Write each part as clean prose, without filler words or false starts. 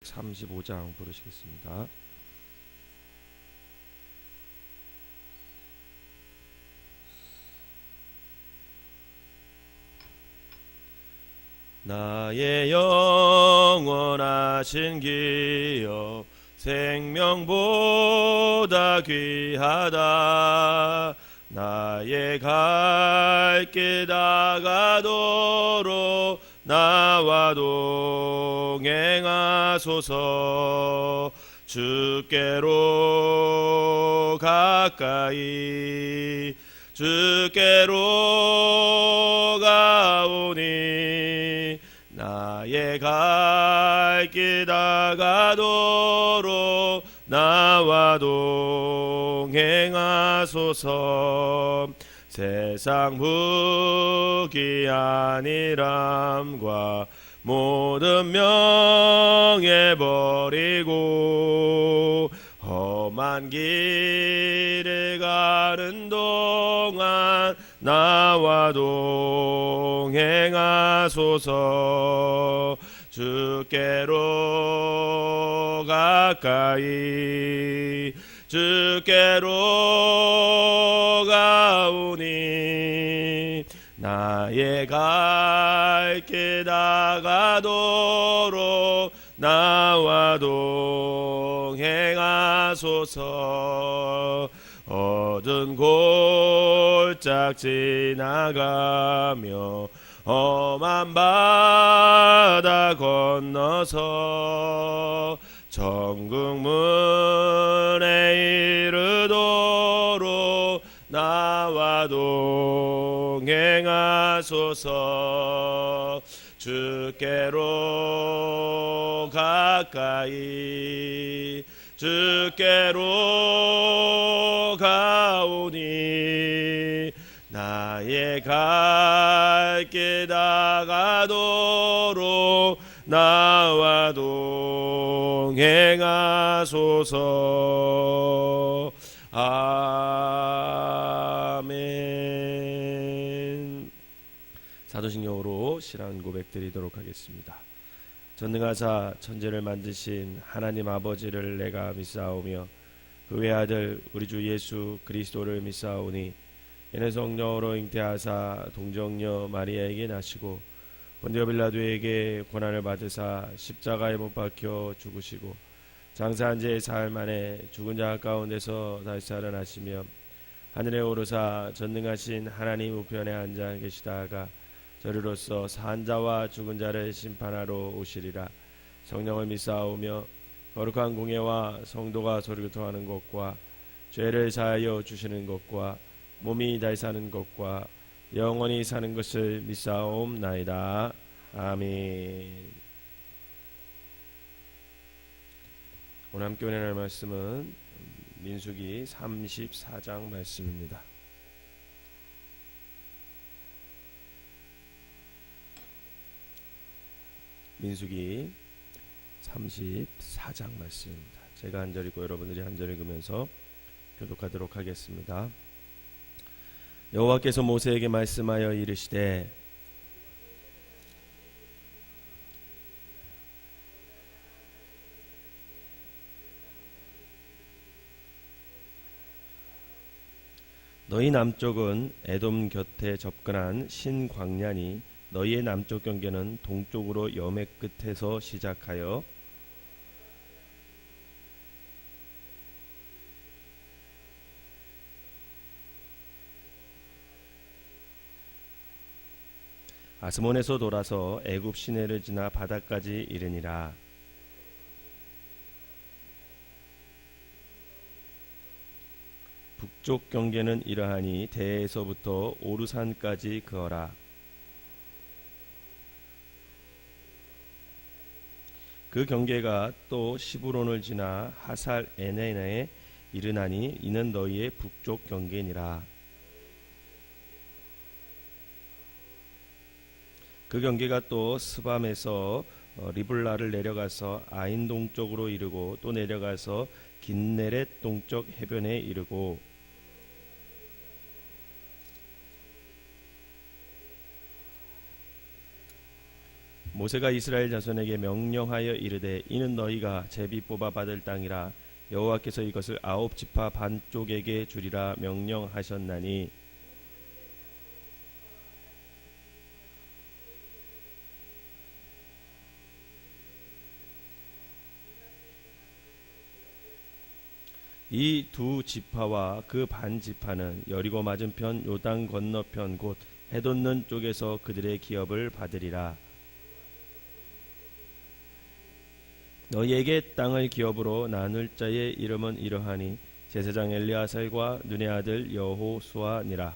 35장 부르시겠습니다. 나의 영원하신 기여 생명보다 귀하다. 나의 갈 길 다가도록 나와 동행하소서. 주께로 가까이 주께로 가오니 나의 갈 길 다가도록 나와 동행하소서. 세상 무기 아니람과 모든 명예 버리고 험한 길을 가는 동안 나와 동행하소서. 주께로 가까이 주께로 가오니 나의 갈 길 다가도록 나와 동행하소서. 어두운 골짝 지나가며 험한 바다 건너서 천국 문에 이르도록 나와 동행하소서. 주께로 가까이 주께로 가오니 나의 갈 길 다가도록 나와 동행하소서. 아멘. 사도신경으로 신앙 고백 드리도록 하겠습니다. 전능하사 천지를 만드신 하나님 아버지를 내가 믿사오며 그 외아들 우리 주 예수 그리스도를 믿사오니 이는 성령으로 잉태하사 동정녀 마리아에게 나시고 본디오 빌라도에게 고난을 받으사 십자가에 못 박혀 죽으시고 장사한 지 사흘 만에 죽은 자 가운데서 다시 살아나시며 하늘에 오르사 전능하신 하나님 우편에 앉아 계시다가 저리로서 산 자와 죽은 자를 심판하러 오시리라. 성령을 믿사오며 거룩한 공예와 성도가 소리교통하는 것과 죄를 사하여 주시는 것과 몸이 다시 사는 것과 영원히 사는 것을 믿사옵나이다. 아멘. 오늘 함께 은혜할 말씀은 민수기 34장 말씀입니다. 민수기 34장 말씀입니다. 제가 한 절 읽고 여러분들이 한 절 읽으면서 교독하도록 하겠습니다. 여호와께서 모세에게 말씀하여 이르시되 너희 남쪽은 에돔 곁에 접근한 신광야니 너희의 남쪽 경계는 동쪽으로 여매 끝에서 시작하여 아스몬에서 돌아서 애굽 시내를 지나 바다까지 이르니라. 북쪽 경계는 이러하니 대에서부터 오르산까지 그어라. 그 경계가 또 시브론을 지나 하살 에네나에 이르나니 이는 너희의 북쪽 경계니라. 그 경계가 또 스밤에서 리블라를 내려가서 아인 동쪽으로 이르고 또 내려가서 긴네렛 동쪽 해변에 이르고 모세가 이스라엘 자손에게 명령하여 이르되 이는 너희가 제비 뽑아 받을 땅이라 여호와께서 이것을 9지파 반쪽에게 주리라 명령하셨나니 이 두 지파와 그 반지파는 여리고 맞은편 요단 건너편 곧 해돋는 쪽에서 그들의 기업을 받으리라. 너희에게 땅을 기업으로 나눌 자의 이름은 이러하니 제사장 엘리아살과 눈의 아들 여호수아니라.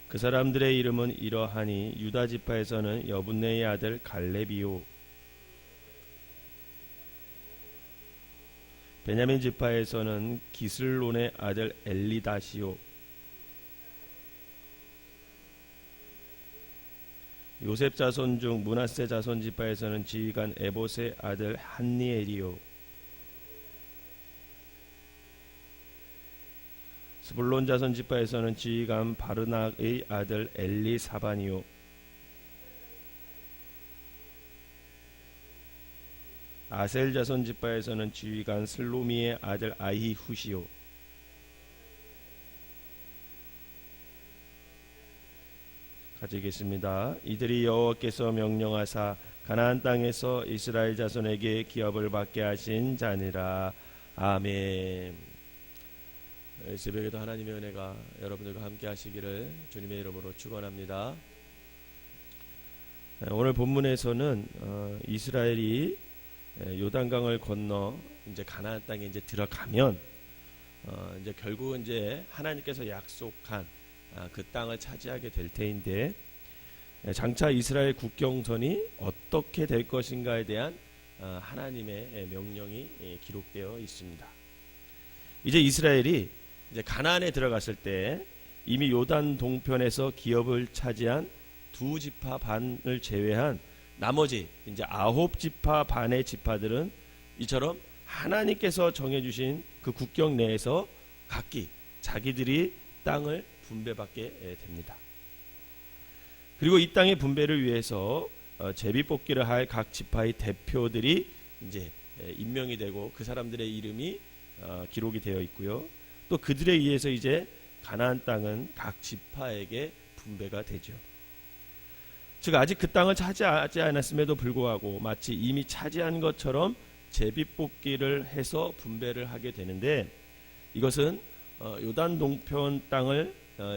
그 사람들의 이름은 이러하니 유다 지파에서는 여분네의 아들 갈렙이요 베냐민 지파에서는 기슬론의 아들 엘리다시요 요셉 자손 중 므낫세 자손 지파에서는 지휘관 에봇의 아들 한니엘이요 스불론 자손 지파에서는 지휘관 바르낙의 아들 엘리사반이요 아셀 자손 지파에서는 지휘관 슬로미의 아들 아히후시요 같이 읽겠습니다. 이들이 여호와께서 명령하사 가나안 땅에서 이스라엘 자손에게 기업을 받게 하신 자니라. 아멘. 새벽에도 하나님의 은혜가 여러분들과 함께 하시기를 주님의 이름으로 축원합니다. 오늘 본문에서는 이스라엘이 요단강을 건너 이제 가나안 땅에 이제 들어가면 이제 결국 이제 하나님께서 약속한 그 땅을 차지하게 될 테인데 장차 이스라엘 국경선이 어떻게 될 것인가에 대한 하나님의 명령이 기록되어 있습니다. 이제 이스라엘이 이제 가나안에 들어갔을 때 이미 요단 동편에서 기업을 차지한 2지파 반을 제외한 나머지 이제 9지파 반의 지파들은 이처럼 하나님께서 정해주신 그 국경 내에서 각기 자기들이 땅을 분배받게 됩니다. 그리고 이 땅의 분배를 위해서 제비뽑기를 할 각 지파의 대표들이 이제 임명이 되고 그 사람들의 이름이 기록이 되어 있고요. 또 그들에 의해서 이제 가나안 땅은 각 지파에게 분배가 되죠. 즉 아직 그 땅을 차지하지 않았음에도 불구하고 마치 이미 차지한 것처럼 제비뽑기를 해서 분배를 하게 되는데 이것은 요단 동편 땅을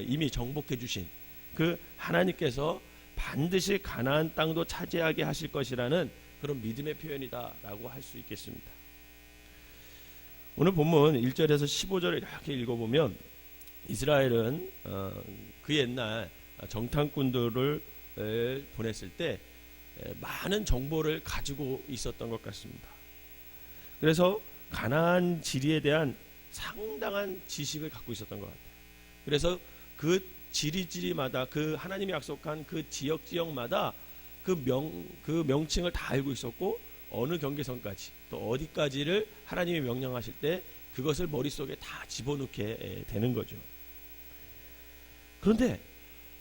이미 정복해 주신 그 하나님께서 반드시 가나안 땅도 차지하게 하실 것이라는 그런 믿음의 표현이다라고 할 수 있겠습니다. 오늘 본문 1절에서 15절을 이렇게 읽어보면 이스라엘은 그 옛날 정탐꾼들을 보냈을 때 많은 정보를 가지고 있었던 것 같습니다. 그래서 가나안 지리에 대한 상당한 지식을 갖고 있었던 것 같아요. 그래서 그 지리마다 그 하나님이 약속한 그 지역마다 그 명칭을 다 알고 있었고 어느 경계선까지 또 어디까지를 하나님이 명령하실 때 그것을 머릿속에 다 집어넣게 되는 거죠. 그런데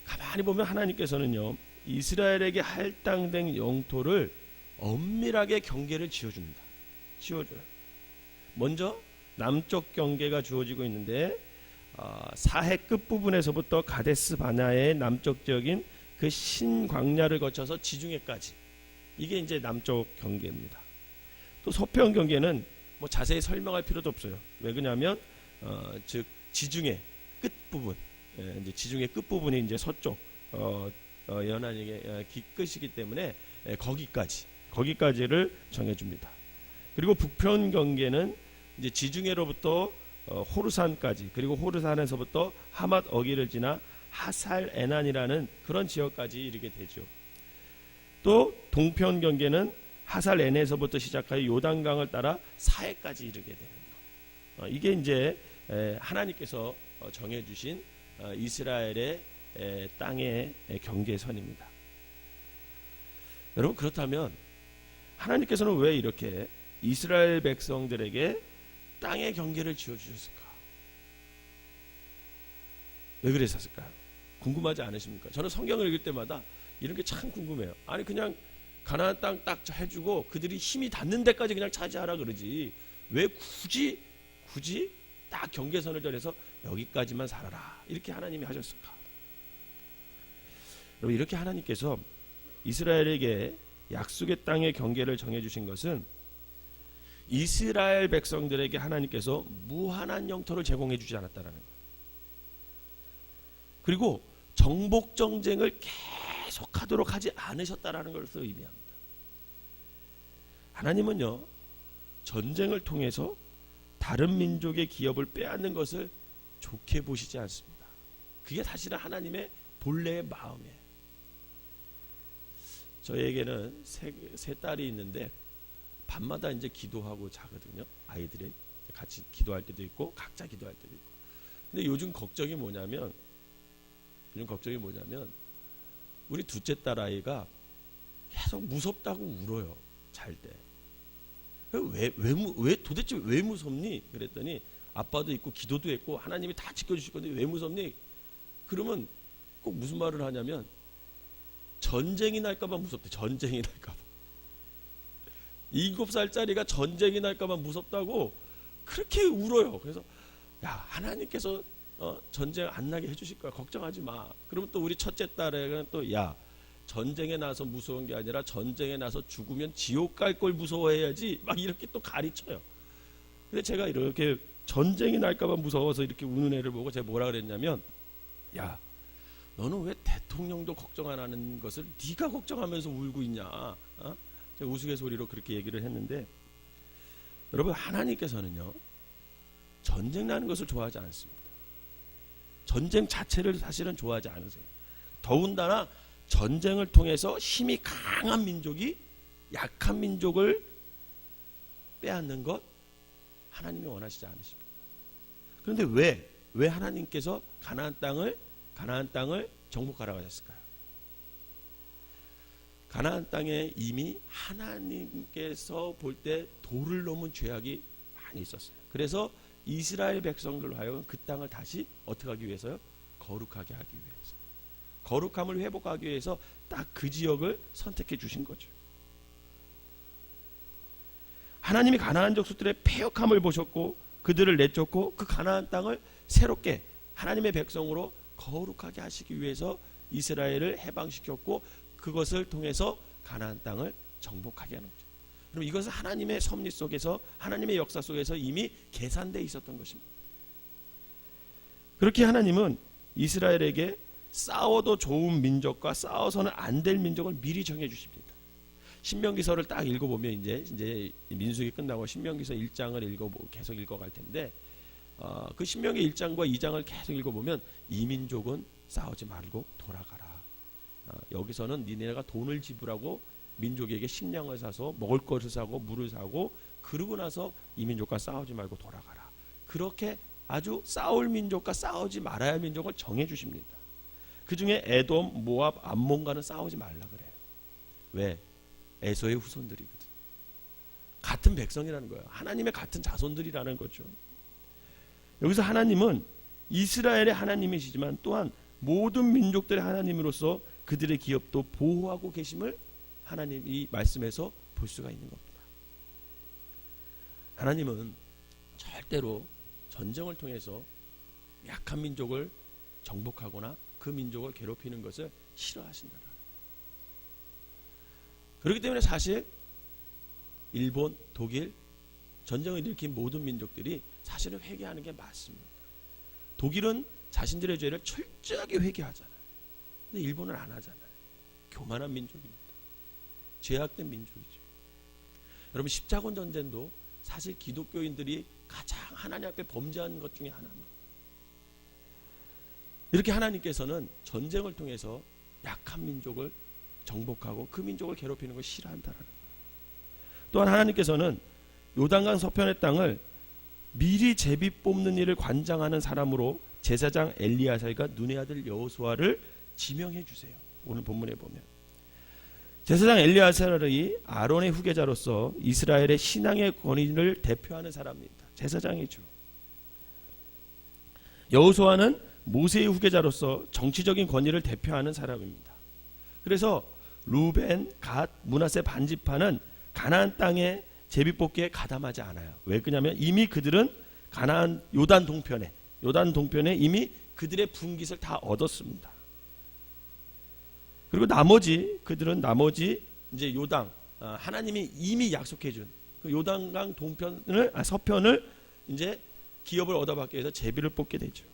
가만히 보면 하나님께서는요 이스라엘에게 할당된 영토를 엄밀하게 경계를 지어줍니다. 지어줘요. 먼저 남쪽 경계가 주어지고 있는데 사해 끝부분에서부터 가데스 바나의 남쪽 지역인 그 신광야를 거쳐서 지중해까지 이게 이제 남쪽 경계입니다. 또 서편 경계는 뭐 자세히 설명할 필요도 없어요. 왜 그러냐면 즉 지중해 끝 부분, 이제 지중해 끝 부분이 이제 서쪽 연안의 끝이기 때문에 거기까지를 정해줍니다. 그리고 북편 경계는 이제 지중해로부터 호르산까지 그리고 호르산에서부터 하맛 어기를 지나 하살 에난이라는 그런 지역까지 이르게 되죠. 또 동편 경계는 하살 에난에서부터 시작하여 요단강을 따라 사해까지 이르게 되는 것. 이게 이제 하나님께서 정해주신 이스라엘의 땅의 경계선입니다. 여러분 그렇다면 하나님께서는 왜 이렇게 이스라엘 백성들에게 땅의 경계를 지어주셨을까? 왜 그랬을까요? 궁금하지 않으십니까? 저는 성경을 읽을 때마다 이런 게 참 궁금해요. 아니 그냥 가나안 땅 딱 해주고 그들이 힘이 닿는 데까지 그냥 차지하라 그러지 왜 굳이 딱 경계선을 정해서 여기까지만 살아라 이렇게 하나님이 하셨을까? 여러분, 이렇게 하나님께서 이스라엘에게 약속의 땅의 경계를 정해주신 것은 이스라엘 백성들에게 하나님께서 무한한 영토를 제공해 주지 않았다는 거예요. 그리고 정복 정쟁을 계속하도록 하지 않으셨다라는 것을 의미합니다. 하나님은요, 전쟁을 통해서 다른 민족의 기업을 빼앗는 것을 좋게 보시지 않습니다. 그게 사실은 하나님의 본래의 마음이에요. 저에게는 세 딸이 있는데 밤마다 이제 기도하고 자거든요. 아이들이 같이 기도할 때도 있고 각자 기도할 때도 있고. 근데 요즘 걱정이 뭐냐면 우리 둘째 딸 아이가 계속 무섭다고 울어요. 잘 때. 왜 도대체 왜 무섭니? 그랬더니 아빠도 있고 기도도 했고 하나님이 다 지켜주실 건데 왜 무섭니? 그러면 꼭 무슨 말을 하냐면 전쟁이 날까봐 무섭대. 전쟁이 날까봐. 7살짜리가 전쟁이 날까봐 무섭다고 그렇게 울어요. 그래서 야, 하나님께서 전쟁 안 나게 해주실 거야. 걱정하지 마. 그러면 또 우리 첫째 딸에게는 또 야, 전쟁에 나서 무서운 게 아니라 전쟁에 나서 죽으면 지옥 갈 걸 무서워해야지. 막 이렇게 또 가르쳐요. 근데 제가 이렇게 전쟁이 날까봐 무서워서 이렇게 우는 애를 보고 제가 뭐라 그랬냐면, 야, 너는 왜 대통령도 걱정 안 하는 것을 네가 걱정하면서 울고 있냐? 제가 우스갯소리로 그렇게 얘기를 했는데, 여러분, 하나님께서는요 전쟁 나는 것을 좋아하지 않습니다. 전쟁 자체를 사실은 좋아하지 않으세요. 더군다나 전쟁을 통해서 힘이 강한 민족이 약한 민족을 빼앗는 것 하나님이 원하시지 않으십니다. 그런데 왜 하나님께서 가나안 땅을 정복하라고 하셨을까요? 가나안 땅에 이미 하나님께서 볼 때 도를 넘은 죄악이 많이 있었어요. 그래서 이스라엘 백성들로 하여금 그 땅을 다시 어떻게 하기 위해서요? 거룩하게 하기 위해서. 거룩함을 회복하기 위해서 딱 그 지역을 선택해 주신 거죠. 하나님이 가나안 족속들의 패역함을 보셨고 그들을 내쫓고 그 가나안 땅을 새롭게 하나님의 백성으로 거룩하게 하시기 위해서 이스라엘을 해방시켰고 그것을 통해서 가나안 땅을 정복하게 하는 거죠. 그럼 이것은 하나님의 섭리 속에서 하나님의 역사 속에서 이미 계산되어 있었던 것입니다. 그렇게 하나님은 이스라엘에게 싸워도 좋은 민족과 싸워서는 안 될 민족을 미리 정해 주십니다. 신명기서를 딱 읽어보면 이제 민수기 끝나고 신명기서 1장을 계속 읽어갈 텐데 그 신명기 1장과 2장을 계속 읽어보면 이 민족은 싸우지 말고 돌아가라. 여기서는 니네가 돈을 지불하고 민족에게 식량을 사서 먹을 것을 사고 물을 사고 그러고 나서 이 민족과 싸우지 말고 돌아가라. 그렇게 아주 싸울 민족과 싸우지 말아야 할 민족을 정해 주십니다. 그 중에 에돔, 모압, 암몬과는 싸우지 말라 그래요. 왜? 에서의 후손들이거든. 같은 백성이라는 거예요. 하나님의 같은 자손들이라는 거죠. 여기서 하나님은 이스라엘의 하나님이시지만 또한 모든 민족들의 하나님으로서 그들의 기업도 보호하고 계심을 하나님 이 말씀에서 볼 수가 있는 겁니다. 하나님은 절대로 전쟁을 통해서 약한 민족을 정복하거나 그 민족을 괴롭히는 것을 싫어하신다. 그렇기 때문에 사실 일본, 독일 전쟁을 일으킨 모든 민족들이 사실은 회개하는 게 맞습니다. 독일은 자신들의 죄를 철저하게 회개하잖아요. 근데 일본은 안 하잖아요. 교만한 민족입니다. 죄악된 민족이죠. 여러분 십자군 전쟁도 사실 기독교인들이 가장 하나님 앞에 범죄한 것 중에 하나입니다. 이렇게 하나님께서는 전쟁을 통해서 약한 민족을 정복하고 그 민족을 괴롭히는 걸 싫어한다라는 거예요. 또한 하나님께서는 요단강 서편의 땅을 미리 제비 뽑는 일을 관장하는 사람으로 제사장 엘리야살과 눈의 아들 여호수아를 지명해 주세요. 오늘 본문에 보면 제사장 엘리야살이 아론의 후계자로서 이스라엘의 신앙의 권위를 대표하는 사람입니다. 제사장이죠. 여호수아는 모세의 후계자로서 정치적인 권위를 대표하는 사람입니다. 그래서 루벤, 갓, 므낫세 반지파는 가나안 땅에 제비뽑기에 가담하지 않아요. 왜 그러냐면 이미 그들은 가나안 요단 동편에 이미 그들의 분깃을 다 얻었습니다. 그리고 그들은 나머지 이제 요당, 하나님이 이미 약속해 준 그 요단강 서편을 이제 기업을 얻어받기 위해서 제비를 뽑게 되죠.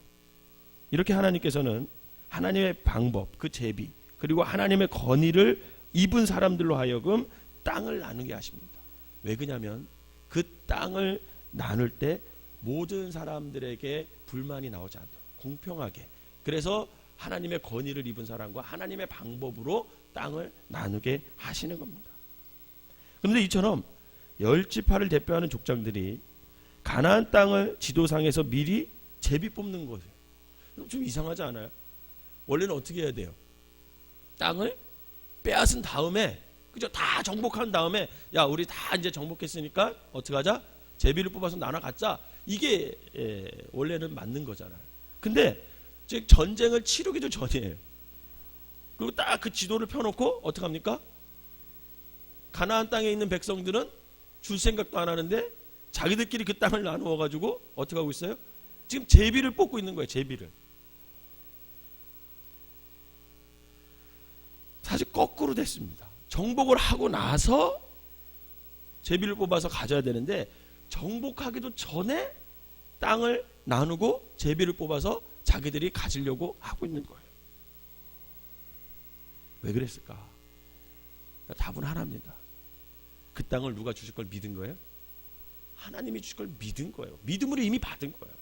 이렇게 하나님께서는 하나님의 방법, 그 제비, 그리고 하나님의 건의를 입은 사람들로 하여금 땅을 나누게 하십니다. 왜 그러냐면 그 땅을 나눌 때 모든 사람들에게 불만이 나오지 않도록 공평하게, 그래서 하나님의 건의를 입은 사람과 하나님의 방법으로 땅을 나누게 하시는 겁니다. 그런데 이처럼 열지파를 대표하는 족장들이 가나안 땅을 지도상에서 미리 제비 뽑는 거예요. 좀 이상하지 않아요? 원래는 어떻게 해야 돼요? 땅을 빼앗은 다음에, 그죠? 다 정복한 다음에, 야, 우리 다 이제 정복했으니까 어떻게 하자? 제비를 뽑아서 나눠 갖자. 이게 원래는 맞는 거잖아요. 근데 즉 전쟁을 치르기도 전이에요. 그리고 딱 그 지도를 펴놓고 어떻게 합니까? 가나안 땅에 있는 백성들은 줄 생각도 안 하는데 자기들끼리 그 땅을 나누어 가지고 어떻게 하고 있어요? 지금 제비를 뽑고 있는 거예요. 제비를. 사실 거꾸로 됐습니다. 정복을 하고 나서 제비를 뽑아서 가져야 되는데 정복하기도 전에 땅을 나누고 제비를 뽑아서 자기들이 가지려고 하고 있는 거예요. 왜 그랬을까? 답은 하나입니다. 그 땅을 누가 주실 걸 믿은 거예요? 하나님이 주실 걸 믿은 거예요. 믿음으로 이미 받은 거예요.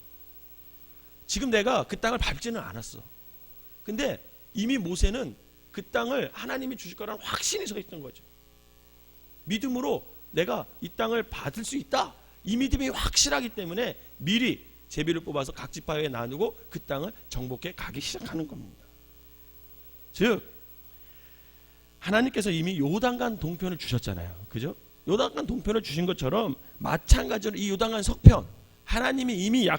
지금 내가 그 땅을 밟지는 않았어. 근데 이미 모세는 그 땅을 하나님이 주실 거라는 확신이 서 있던 거죠. 믿음으로 내가 이 땅을 받을 수 있다. 이 믿음이 확실하기 때문에 미리 제비를 뽑아서 각 지파에 나누고 그 땅을 정복해 가기 시작하는 겁니다. 즉 하나님께서 이미 요단강 동편을 주셨잖아요. 그죠? 요단강 동편을 주신 것처럼 마찬가지로 이 요단강 서편, 하나님이 이미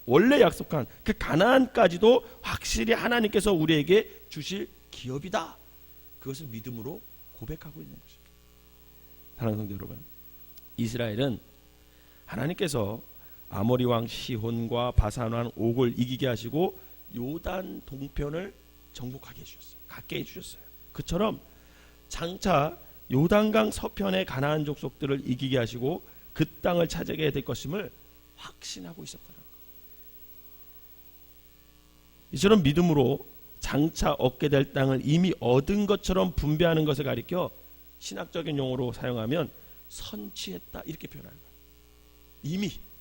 원래 약속한 그 가나안까지도 확실히 하나님께서 우리에게 주실 기업이다. 그것을 믿음으로 고백하고 있는 것입니다. 사랑하는 성도 여러분, 이스라엘은 하나님께서 아모리 왕 시혼과 바산 왕 옥을 이기게 하시고 요단 동편을 정복하게 해주셨어요. 갖게 해주셨어요. 그처럼 장차 요단강 서편의 가나안 족속들을 이기게 하시고 그 땅을 차지하게 될 것임을 확신하고 있었다는 것. 이처럼 믿음으로 장차 얻게 될 땅을 이미 얻은 것처럼 분배하는 것을 가리켜 신학적인 용어로 사용하면 선취했다 이렇게 표현하는 거예요.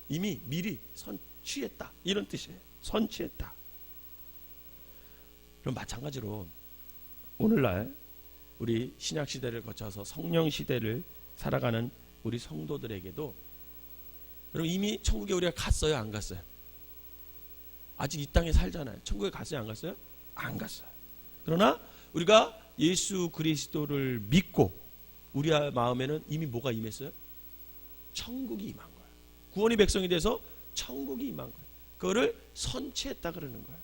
이미 미리 선취했다 이런 뜻이에요. 선취했다. 그럼 마찬가지로 오늘날 우리 신약 시대를 거쳐서 성령 시대를 살아가는 우리 성도들에게도, 여러분 이미 천국에 우리가 갔어요, 안 갔어요? 아직 이 땅에 살잖아요. 천국에 갔어요, 안 갔어요? 안 갔어요. 그러나 우리가 예수 그리스도를 믿고 우리 마음에는 이미 뭐가 임했어요? 천국이 임한 거예요. 구원의 백성이 돼서 천국이 임한 거예요. 그거를 선취했다 그러는 거예요.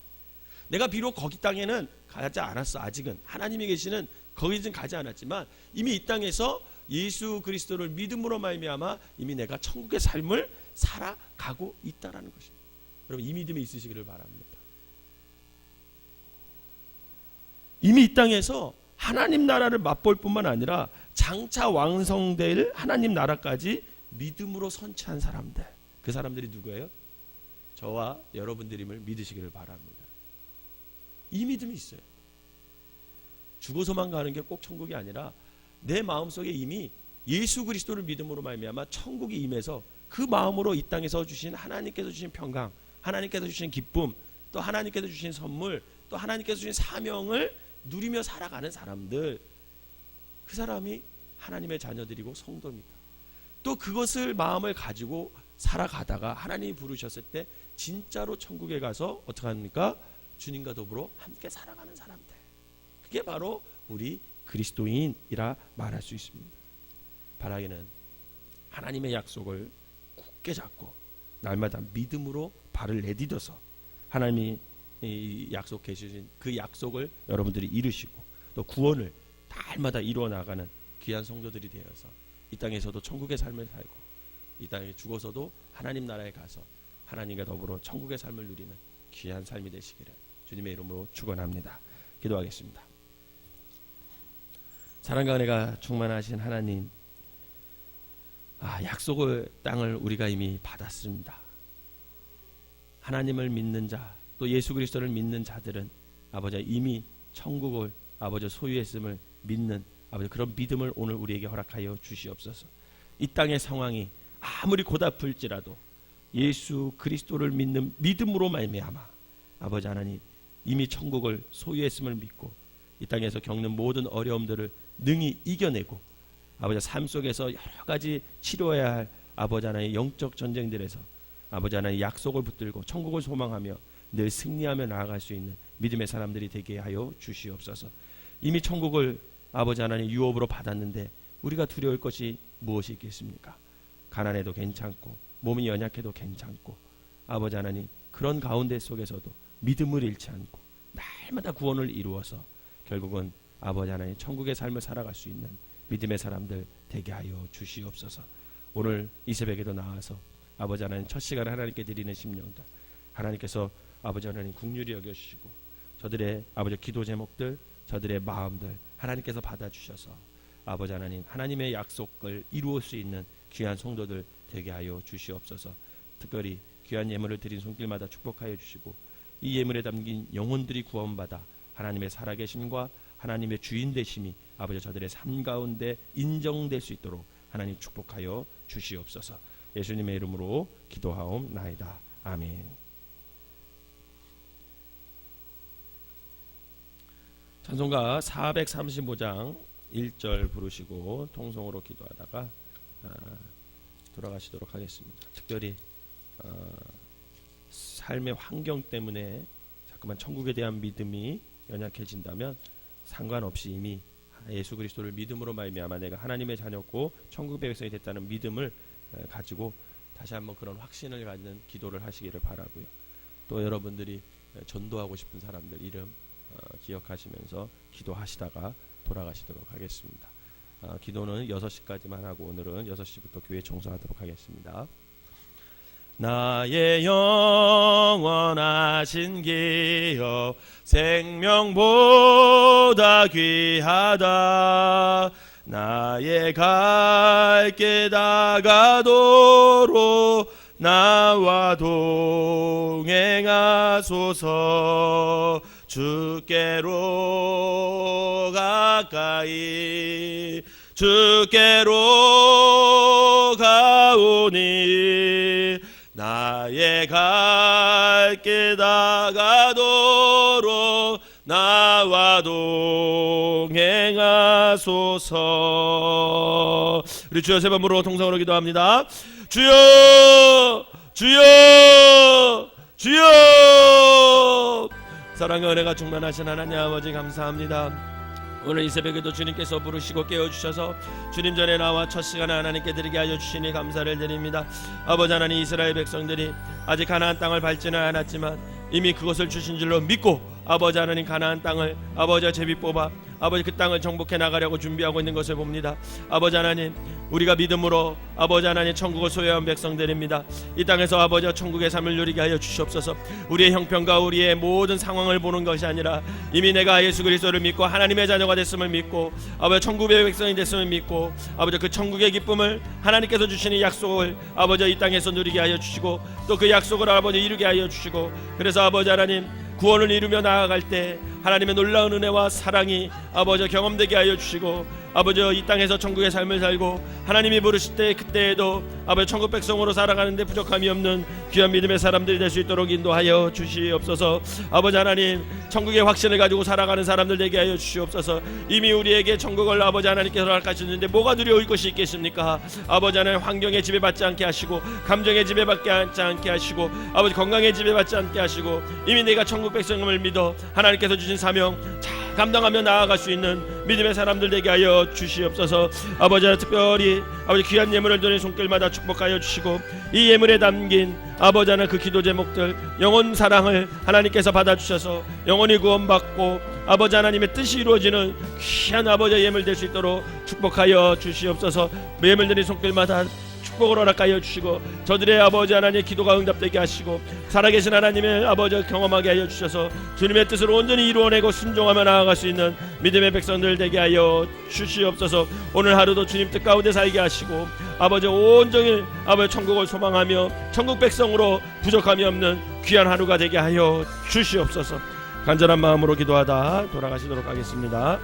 내가 비록 거기 땅에는 가지 않았어. 아직은 하나님이 계시는 거기는 가지 않았지만 이미 이 땅에서 예수 그리스도를 믿음으로 말미암아 이미 내가 천국의 삶을 살아가고 있다라는 것입니다. 여러분 이 믿음이 있으시기를 바랍니다. 이미 이 땅에서 하나님 나라를 맛볼 뿐만 아니라 장차 완성될 하나님 나라까지 믿음으로 선취한 사람들, 그 사람들이 누구예요? 저와 여러분들임을 믿으시기를 바랍니다. 이 믿음이 있어요. 죽어서만 가는 게 꼭 천국이 아니라 내 마음속에 이미 예수 그리스도를 믿음으로 말미암아 천국이 임해서 그 마음으로 이 땅에서 주신 하나님께서 주신 평강, 하나님께서 주신 기쁨, 또 하나님께서 주신 선물, 또 하나님께서 주신 사명을 누리며 살아가는 사람들, 그 사람이 하나님의 자녀들이고 성도입니다. 또 그것을 마음을 가지고 살아가다가 하나님이 부르셨을 때 진짜로 천국에 가서 어떻게 합니까? 주님과 더불어 함께 살아가는 사람들, 그게 바로 우리 그리스도인이라 말할 수 있습니다. 바라기는 하나님의 약속을 굳게 잡고 날마다 믿음으로 발을 내디뎌서 하나님이 약속해 주신 그 약속을 여러분들이 이루시고 또 구원을 날마다 이루어 나가는 귀한 성도들이 되어서 이 땅에서도 천국의 삶을 살고 이 땅에 죽어서도 하나님 나라에 가서 하나님과 더불어 천국의 삶을 누리는 귀한 삶이 되시기를 주님의 이름으로 축원합니다. 기도하겠습니다. 사랑과 은혜가 충만하신 하나님, 약속의 땅을 우리가 이미 받았습니다. 하나님을 믿는 자, 또 예수 그리스도를 믿는 자들은 아버지 이미 천국을 아버지 소유했음을 믿는 아버지 그런 믿음을 오늘 우리에게 허락하여 주시옵소서. 이 땅의 상황이 아무리 고달플지라도 예수 그리스도를 믿는 믿음으로 말미암아 아버지 하나님 이미 천국을 소유했음을 믿고 이 땅에서 겪는 모든 어려움들을 능히 이겨내고 아버지 삶 속에서 여러 가지 치료해야 할 아버지 하나님의 영적 전쟁들에서 아버지 하나님의 약속을 붙들고 천국을 소망하며 늘 승리하며 나아갈 수 있는 믿음의 사람들이 되게 하여 주시옵소서. 이미 천국을 아버지 하나님 유업으로 받았는데 우리가 두려울 것이 무엇이 있겠습니까? 가난해도 괜찮고 몸이 연약해도 괜찮고 아버지 하나님 그런 가운데 속에서도 믿음을 잃지 않고 날마다 구원을 이루어서 결국은 아버지 하나님 천국의 삶을 살아갈 수 있는 믿음의 사람들 되게 하여 주시옵소서. 오늘 이 새벽에도 나와서 아버지 하나님 첫 시간에 하나님께 드리는 심령들 하나님께서 아버지 하나님 긍휼히 여겨주시고 저들의 아버지 기도 제목들 저들의 마음들 하나님께서 받아주셔서 아버지 하나님 하나님의 약속을 이루을 수 있는 귀한 성도들 되게 하여 주시옵소서. 특별히 귀한 예물을 드린 손길마다 축복하여 주시고 이 예물에 담긴 영혼들이 구원받아 하나님의 살아계심과 하나님의 주인 되심이 아버지 저들의 삶 가운데 인정될 수 있도록 하나님 축복하여 주시옵소서. 예수님의 이름으로 기도하옵나이다. 아멘. 찬송가 435장 1절 부르시고 통성으로 기도하다가 돌아가시도록 하겠습니다. 특별히 삶의 환경 때문에 자꾸만 천국에 대한 믿음이 연약해진다면 상관없이 이미 예수 그리스도를 믿음으로 말미암아 내가 하나님의 자녀고 천국의 백성이 됐다는 믿음을 가지고 다시 한번 그런 확신을 갖는 기도를 하시기를 바라고요. 또 여러분들이 전도하고 싶은 사람들 이름 기억하시면서 기도하시다가 돌아가시도록 하겠습니다. 기도는 6시까지만 하고 오늘은 6시부터 교회 청소하도록 하겠습니다. 나의 영원하신 기업 생명보다 귀하다. 나의 갈 길 다가도록 나와 동행하소서. 주께로 가까이 주께로 가오니 나의 갈 길 다가도록 나와 동행하소서. 우리 주여 세 번 부르고 통성으로 기도합니다. 주여 주여 주여. 사랑과 은혜가 충만하신 하나님 아버지 감사합니다. 오늘 이 새벽에도 주님께서 부르시고 깨워주셔서 주님 전에 나와 첫 시간에 하나님께 드리게 하여 주시니 감사를 드립니다. 아버지 하나님 이스라엘 백성들이 아직 가나안 땅을 밟지는 않았지만 이미 그것을 주신 줄로 믿고 아버지 하나님 가나안 땅을 아버지가 제비 뽑아 아버지 그 땅을 정복해 나가려고 준비하고 있는 것을 봅니다. 아버지 하나님 우리가 믿음으로 아버지 하나님 천국을 소유한 백성들입니다. 이 땅에서 아버지와 천국의 삶을 누리게 하여 주시옵소서. 우리의 형편과 우리의 모든 상황을 보는 것이 아니라 이미 내가 예수 그리스도를 믿고 하나님의 자녀가 됐음을 믿고 아버지 천국의 백성이 됐음을 믿고 아버지 그 천국의 기쁨을 하나님께서 주시는 약속을 아버지 이 땅에서 누리게 하여 주시고 또 그 약속을 아버지 이루게 하여 주시고 그래서 아버지 하나님 구원을 이루며 나아갈 때 하나님의 놀라운 은혜와 사랑이 아버지 경험되게 하여 주시고 아버지 이 땅에서 천국의 삶을 살고 하나님이 부르실 때 그때에도 아버지 천국 백성으로 살아가는데 부족함이 없는 귀한 믿음의 사람들이 될 수 있도록 인도하여 주시옵소서. 아버지 하나님 천국의 확신을 가지고 살아가는 사람들 되게 하여 주시옵소서. 이미 우리에게 천국을 아버지 하나님께서 허락하셨는데 뭐가 두려울 것이 있겠습니까? 아버지 하나님 환경에 지배받지 않게 하시고 감정에 지배받지 않게 하시고 아버지 건강에 지배받지 않게 하시고 이미 내가 천국 백성임을 믿어 하나님께서 주신 사명 잘 감당하며 나아갈 수 있는 믿음의 사람들 되게 하여 주시옵소서. 아버지, 특별히 아버지 귀한 예물을 드린 손길마다 축복하여 주시고 이 예물에 담긴 아버지 하나 그 기도 제목들 영혼 사랑을 하나님께서 받아주셔서 영혼이 구원받고 아버지 하나님의 뜻이 이루어지는 귀한 아버지 예물 될 수 있도록 축복하여 주시옵소서. 예물 드린 손길마다 축복을 허락하여 주시고 저들의 아버지 하나님의 기도가 응답되게 하시고 살아계신 하나님의 아버지 경험하게 하여 주셔서 주님의 뜻을 온전히 이루어내고 순종하며 나아갈 수 있는 믿음의 백성들 되게 하여 주시옵소서. 오늘 하루도 주님 뜻 가운데 살게 하시고 아버지 온종일 아버지 천국을 소망하며 천국 백성으로 부족함이 없는 귀한 하루가 되게 하여 주시옵소서. 간절한 마음으로 기도하다 돌아가시도록 하겠습니다.